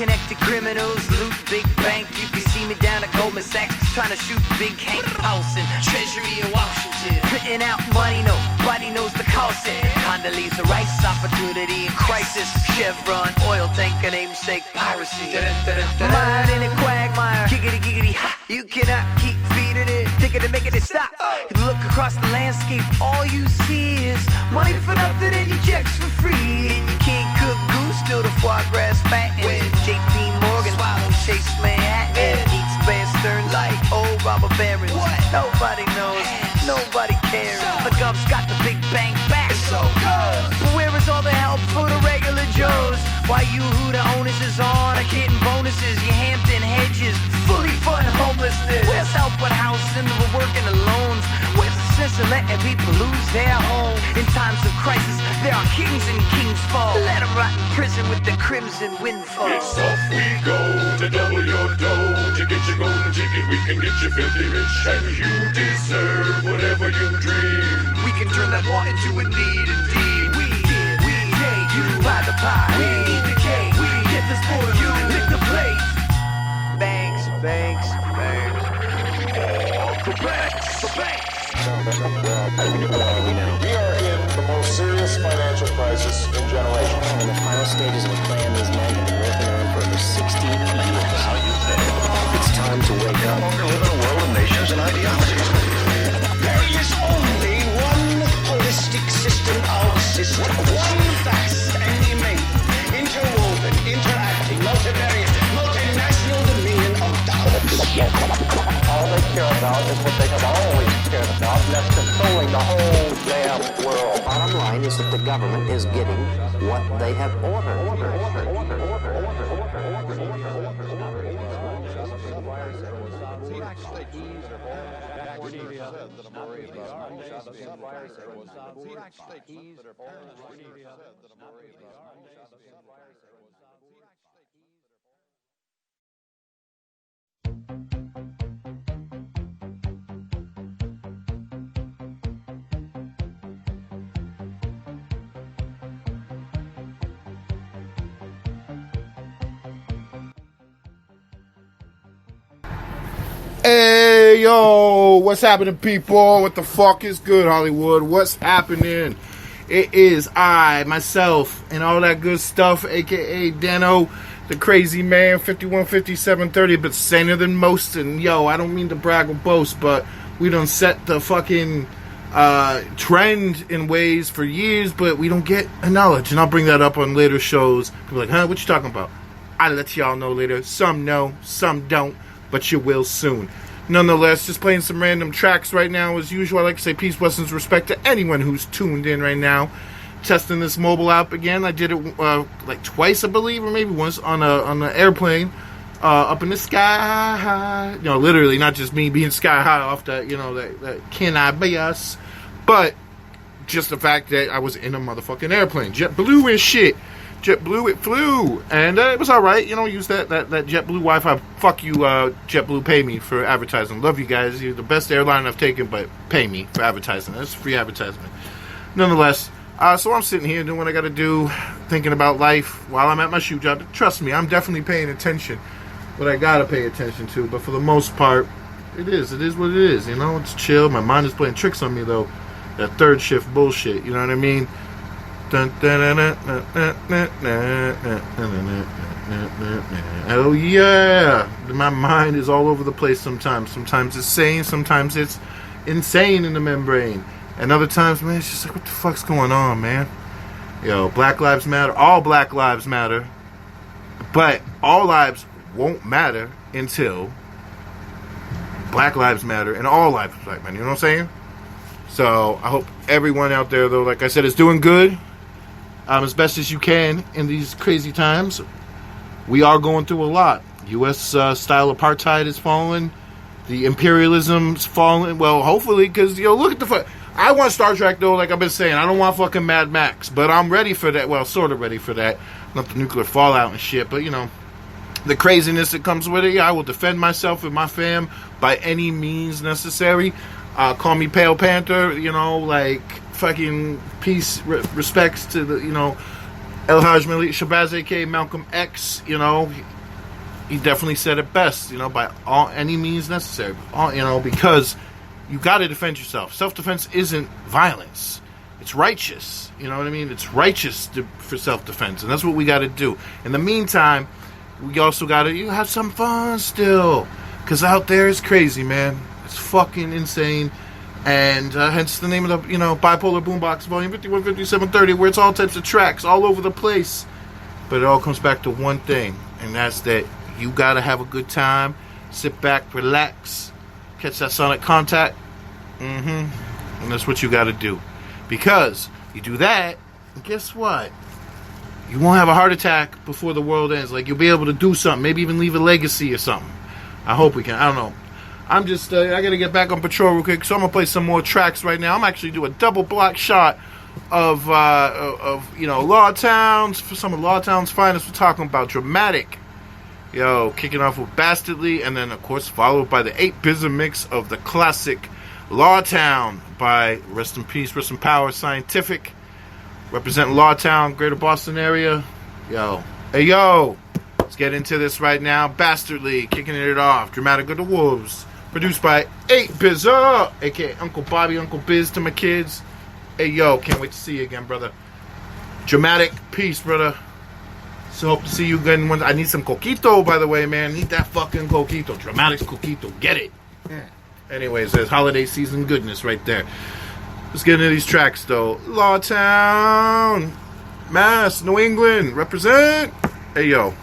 connected criminals loot big bank. You can see me down at Goldman Sachs trying to shoot Big Hank House in Treasury of Washington. Printing out money, nobody knows the cost. Condoleezza Rice, opportunity in crisis. Chevron, oil tanker, namesake piracy. Mine in a quagmire, giggity giggity ha. You cannot keep feeding it, thinking of making it stop. You look across the landscape, all you see is money for nothing and your checks for free. And you can't cook goose till the foie gras fatten. JP Morgan, swallow Chase Manhattan. Eats Bear Stearns like old robber barons. Nobody knows, nobody cares. The Gov's got the big bang back. It's so good. But where is all the help for the regular Joes? Why you who the onus is on are getting bonuses? Your Hampton hedges fully fund homelessness. Where's help with housing? We're working the loans. Where's the sense of letting people lose their home? In times of crisis, there are kings and kings fall. Let them rot in prison with the crimson windfall. It's off we go to double your dough. To get your golden ticket, we can get you filthy rich. And you deserve whatever you dream. We can turn that want into a need indeed. We take you by the pie. We eat the cake. We get the spoil. You lick the plate. Banks, banks, banks. The banks, the banks. We are in the most serious financial crisis in generations. In the final stages of a plan these men have been working on for over 60 years. It's time to wake up. We live in a world of nations and ideologies. There is only one holistic system of systems. One vast and innate, interwoven, interacting, multivariate, multinational dominion of dollars. All they care about is what they have always cared about, and that's controlling the whole damn world. Bottom line is that the government is getting what they have ordered. Hey, yo, what's happening, people? What the fuck is good, Hollywood? What's happening? It is I, myself, and all that good stuff, a.k.a. Dano, the crazy man, 515730, but saner than most. And, yo, I don't mean to brag or boast, but we done set the fucking trend in ways for years, but we don't get knowledge. And I'll bring that up on later shows. People are like, huh, what you talking about? I'll let y'all know later. Some know, some don't. But you will soon. Nonetheless, just playing some random tracks right now. As usual, I like to say peace, blessings, respect to anyone who's tuned in right now. Testing this mobile app again. I did it like twice, I believe, or maybe once on an airplane up in the sky high. You know, literally, not just me being sky high off that, you know, that can I be us, but just the fact that I was in a motherfucking airplane. JetBlue and shit. JetBlue, it flew, and it was all right. You know, use that JetBlue Wi-Fi. Fuck you, JetBlue. Pay me for advertising. Love you guys. You're the best airline I've taken, but pay me for advertising. That's free advertisement. Nonetheless, so I'm sitting here doing what I got to do, thinking about life while I'm at my shoe job. Trust me, I'm definitely paying attention. What I gotta pay attention to, but for the most part, it is what it is. You know, it's chill. My mind is playing tricks on me though. That third shift bullshit. You know what I mean? Oh yeah, my mind is all over the place sometimes. Sometimes it's sane, sometimes it's insane in the membrane, and other times, man, it's just like, what the fuck's going on, man? Yo, Black Lives Matter, all Black Lives Matter, but all lives won't matter until Black Lives Matter and all lives matter, man. You know what I'm saying? So I hope everyone out there, though, like I said, is doing good. As best as you can in these crazy times. We are going through a lot. U.S. style apartheid is falling. The imperialism's falling. Well, hopefully, because, you know, look at the I want Star Trek, though, like I've been saying. I don't want fucking Mad Max, but I'm ready for that. Well, sort of ready for that. Not the nuclear fallout and shit, but, you know, the craziness that comes with it. Yeah, I will defend myself and my fam by any means necessary. Call me Pale Panther, you know, like, fucking peace, respects to the, you know, El Hajj Malik Shabazz, aka Malcolm X, you know, he definitely said it best, you know, by any means necessary, you know, because you got to defend yourself. Self-defense isn't violence. It's righteous. You know what I mean? It's righteous for self-defense, and that's what we got to do. In the meantime, we also got to have some fun still, because out there it's crazy, man. It's fucking insane, and hence the name of the, you know, Bipolar Boombox, Volume 51, 57, 30, where it's all types of tracks all over the place. But it all comes back to one thing, and that's that you got to have a good time, sit back, relax, catch that sonic contact, and that's what you got to do. Because you do that, and guess what? You won't have a heart attack before the world ends. Like, you'll be able to do something, maybe even leave a legacy or something. I hope we can. I don't know. I'm just, I gotta get back on patrol real quick, so I'm gonna play some more tracks right now. I'm actually doing a double block shot of you know, Lawtown's, for some of Lawtown's finest. We're talking about Dramatic. Yo, kicking off with Bastardly, and then, of course, followed by the 8-Bizza mix of the classic Lawtown by, rest in peace, rest in power, Scientific. Representing Lawtown, Greater Boston area. Yo. Hey, yo. Let's get into this right now. Bastardly, kicking it off. Dramatic of the Wolves. Produced by 8-Bizza, a.k.a. Uncle Bobby, Uncle Biz to my kids. Hey, yo. Can't wait to see you again, brother. Dramatic. Peace, brother. So hope to see you again. I need some coquito, by the way, man. Need that fucking coquito. Dramatic's coquito. Get it. Anyways, there's holiday season goodness right there. Let's get into these tracks, though. Lawtown, Mass, New England, represent. Hey, yo.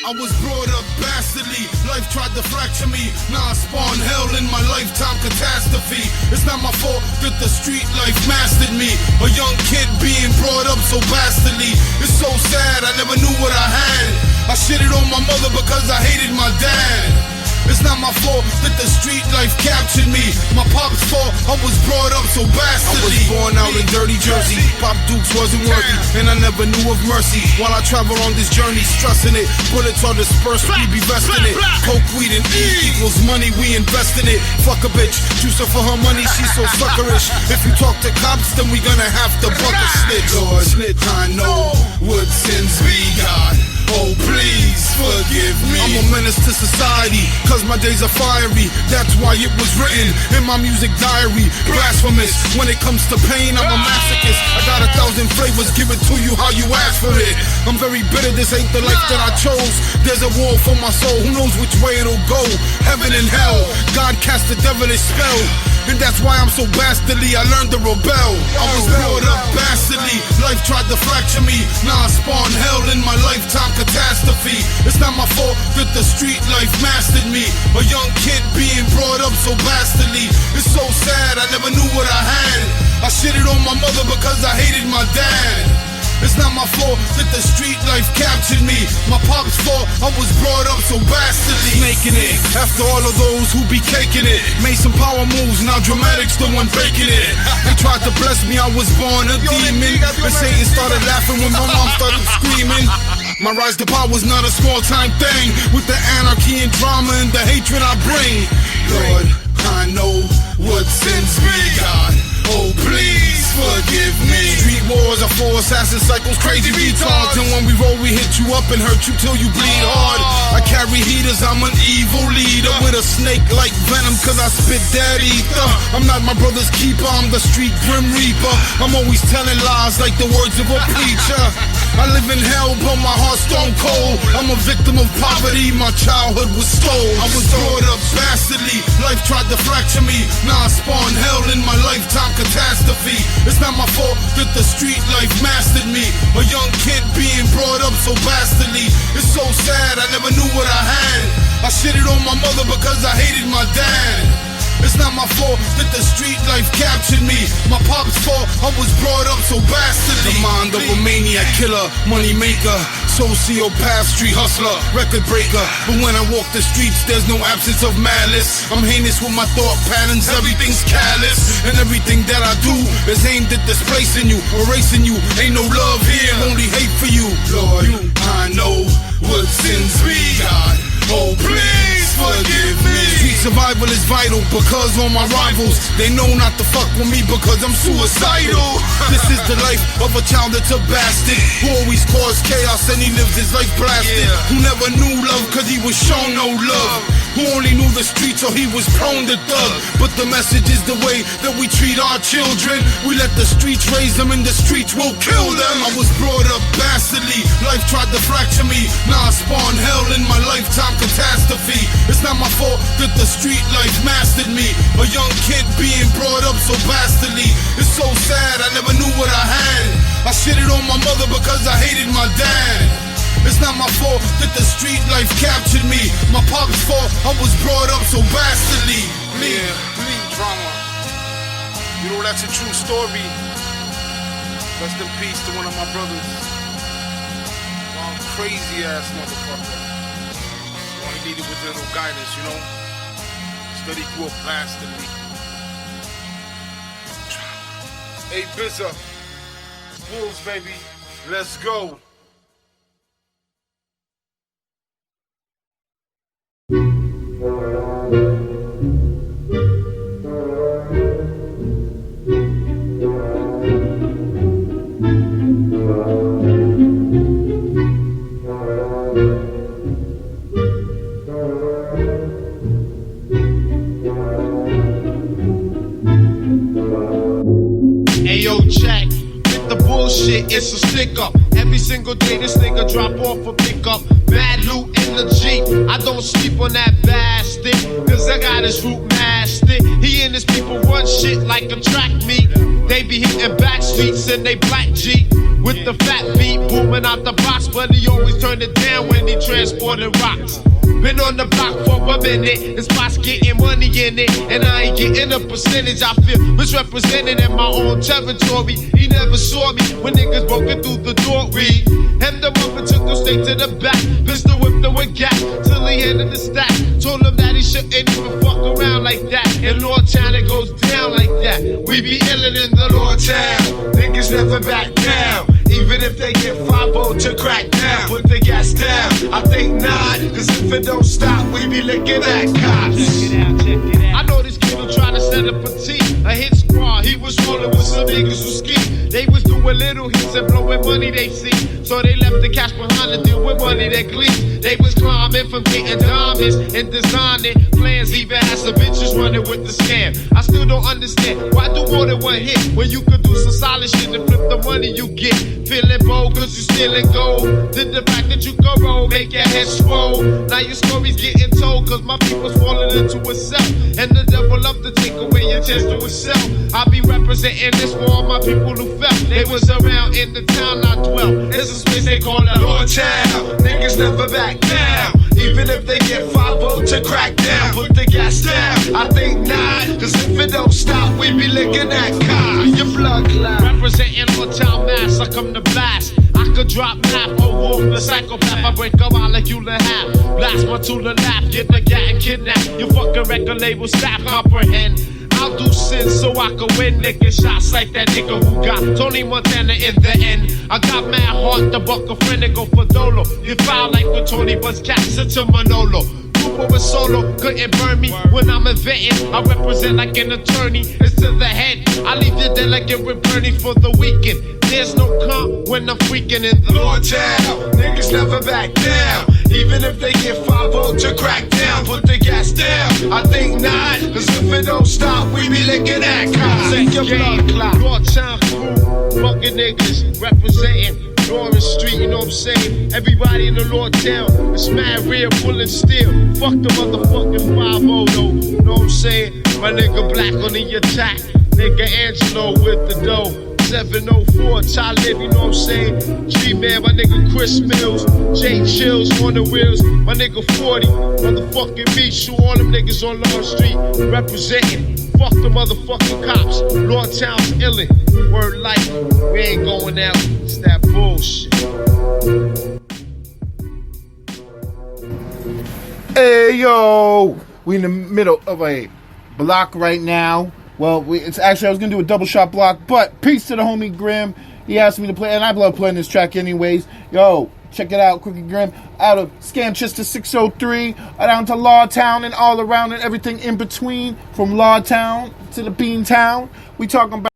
I was brought up bastardly, life tried to fracture me. Now I spawn hell in my lifetime catastrophe. It's not my fault that the street life mastered me. A young kid being brought up so bastardly. It's so sad, I never knew what I had. I shitted on my mother because I hated my dad. It's not my fault that the street life captured me. My pop's fault, I was brought up so bastardly. I was born out in dirty Jersey. Pop Dukes wasn't worthy, and I never knew of mercy. While I travel on this journey, stressing it. Bullets are dispersed, we be vesting it. Coke, weed, and E equals money, we invest in it. Fuck a bitch, juice her for her money, she's so suckerish. If you talk to cops, then we gonna have to buck a snitch. Lord, I know what sins we got. Oh, please forgive me. I'm a menace to society, cause my days are fiery. That's why it was written in my music diary. Blasphemous, when it comes to pain, I'm a masochist. I got 1,000 flavors, give it to you how you ask for it. I'm very bitter, this ain't the life that I chose. There's a war for my soul, who knows which way it'll go. Heaven and hell, God cast a devilish spell. And that's why I'm so bastardly, I learned to rebel. I was brought up bastardly, life tried to fracture me. Now I spawn hell in my lifetime catastrophe. It's not my fault that the street life mastered me. A young kid being brought up so bastardly. It's so sad, I never knew what I had. I shitted on my mother because I hated my dad. It's not my fault that the street life captured me. My pop's fault, I was brought up so bastardly. Making it, after all of those who be caking it. Made some power moves, now Dramatic's the one breaking it. They tried to bless me, I was born a demon. And Satan started laughing when my mom started screaming. My rise to power was not a small time thing. With the anarchy and drama and the hatred I bring. Lord, I know what sins we got. Oh, please forgive me. Street wars are for assassin cycles, crazy retards. And when we roll, we hit you up and hurt you till you bleed hard. I carry heaters, I'm an evil leader with a snake like venom, cause I spit that ether. I'm not my brother's keeper, I'm the street grim reaper. I'm always telling lies like the words of a preacher. I live in hell, but my heart's stone cold. I'm a victim of poverty, my childhood was stolen. I was brought up bastardly, life tried to fracture me. Now I spawn hell in my lifetime catastrophe. It's not my fault that the street life mastered me. A young kid being brought up so bastardly. It's so sad, I never knew what I had. I shitted on my mother because I hated my dad. It's not my fault that the street life captured me. My pop's fault, I was brought up so bastardly. The mind of a maniac killer, money maker, sociopath, street hustler, record breaker. But when I walk the streets, there's no absence of malice. I'm heinous with my thought patterns, everything's callous. And everything that I do is aimed at displacing you, erasing you. Ain't no love here, only hate for you. Lord, I know what sins we got. Oh, please forgive me. Street survival is vital because all my rivals, they know not to fuck with me because I'm suicidal. This is the life of a child that's a bastard, who always caused chaos and he lives his life blasted. Who never knew love cause he was shown no love. Who only knew the streets or he was prone to thug. But the message is the way that we treat our children. We let the streets raise them and the streets will kill them. I was brought up bastardly, life tried to fracture me. Now I spawn hell in my lifetime catastrophe. It's not my fault that the street life mastered me. A young kid being brought up so bastardly. It's so sad, I never knew what I had. I shitted on my mother because I hated my dad. It's not my fault that the street life captured me. My pop's fault, I was brought up so bastardly. Bleed drama. You know that's a true story. Rest in peace to one of my brothers. One crazy ass motherfucker. All he needed was a little guidance, you know. Instead he grew up bastardly. Hey Bizza, Wolves baby, let's go. Ayo, check. With the bullshit, it's a stick up. Every single day this nigga drop off a pickup. Bad loot in the Jeep. I don't sleep on that bastard, cause I got his root mastered. He and his people run shit like a track meet. They be hitting back streets in they black Jeep. With the fat beat booming out the box, but he always turned it down when he transported rocks. Been on the block for a minute, and spots getting money in it, and I ain't getting a percentage. I feel misrepresented in my own territory. He never saw me when niggas broken through the doorway. Hemmed him up and took him straight to the back. Pistol whipped him with gas till he handed the stack. Told him that he shouldn't even fuck around like that. In Lord Town it goes down like that. We be illin' in the Lord Town. Niggas never back down. Even if they get 5-0 to crack down, put the gas down. I think not, cause if it don't stop, we be licking at cops. Check it out, check it out. I know this kid who try to set up a team, a hit squad. He was rolling with some niggas who ski. They was doing little hits and blowing money they see. So they left the cash behind to deal with money that gleams. They was climbing from getting diamonds and designing plans. Even had some bitches running with the scam. I still don't understand why do more than one hit when you could do some solid shit and flip the money you get. Feeling bold cause you stealing gold. Did the fact that you go roll make your head swole. Now your story's getting told cause my people's falling into itself. And the devil love to take away your chance to itself. I be representing this for all my people who felt. They was around in the town I dwelt. It's a space they call the Lord Town. Niggas never back down. Even if they get 5-0 to crack down, put the gas down. I think not, cause if it don't stop, we be licking at cops. Your blood clot. Representing Lord Town Mass, I come to blast. I could drop math or wolf the psychopath. I break a molecule in half. Blast my tool and laugh. Get the gat and kidnap. You fucking record label staff comprehend. I'll do sin so I can win. Nigga shots like that nigga who got Tony Montana in the end. I got mad heart to buck a friend and go for Dolo. You foul like the Tony Buzz cats into Manolo. Group or solo couldn't burn me when I'm inventing. I represent like an attorney. It's to the head. I leave you there like it with Bernie for the weekend. There's no comp when I'm freaking in the Lord Town. Niggas never back down. Even if they get 5-0 to crack down, put the gas down. I think not, cause if it don't stop, we be licking at cops. Take your blood clot. Lord Town crew, fucking niggas representing Norris Street, you know what I'm saying? Everybody in the Lord Town, it's mad real, full and steel. Fuck the motherfucking 5-0 though, you know what I'm saying? My nigga Black on the attack, nigga Angelo with the dough. 704, Talib, you know what I'm saying? G-Man, my nigga Chris Mills, J Chills on the wheels, my nigga 40, motherfucking me, shoot all them niggas on Long Street, representing. Fuck the motherfucking cops, Lord Town's illin', word life, we ain't going out, it's that bullshit. Hey yo, we in the middle of a block right now. Well, it's actually, I was going to do a double shot block, but peace to the homie Grim. He asked me to play, and I love playing this track anyways. Yo, Check it out, Crooked Grim, out of Scanchester 603, down to Lawtown and all around and everything in between, from Lawtown to the Beantown. We talking about